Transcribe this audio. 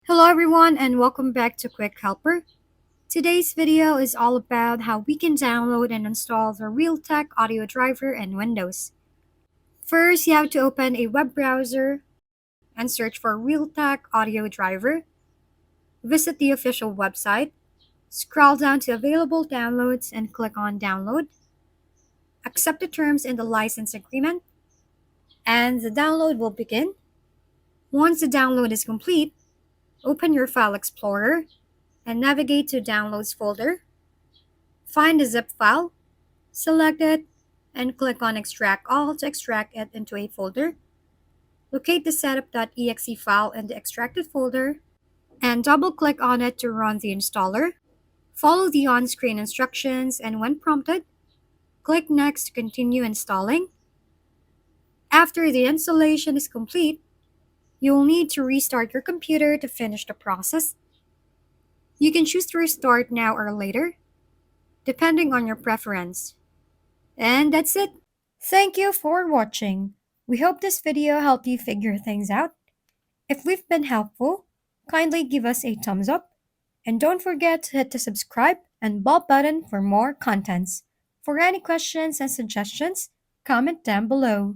Hello everyone and welcome back to Quick Helper. Today's video is all about how we can download and install the Realtek audio driver in Windows. First, you have to open a web browser and search for Realtek audio driver. Visit the official website, scroll down to available downloads and click on download. Accept the terms in the license agreement and the download will begin. Once the download is complete, open your file explorer and navigate to Downloads folder. Find the zip file, select it, and click on Extract All to extract it into a folder. Locate the setup.exe file in the extracted folder, and double-click on it to run the installer. Follow the on-screen instructions, and when prompted, click Next to continue installing. After the installation is complete, you will need to restart your computer to finish the process. You can choose to restart now or later, depending on your preference. And that's it. Thank you for watching. We hope this video helped you figure things out. If we've been helpful, kindly give us a thumbs up. And don't forget to hit the subscribe and bell button for more contents. For any questions and suggestions, comment down below.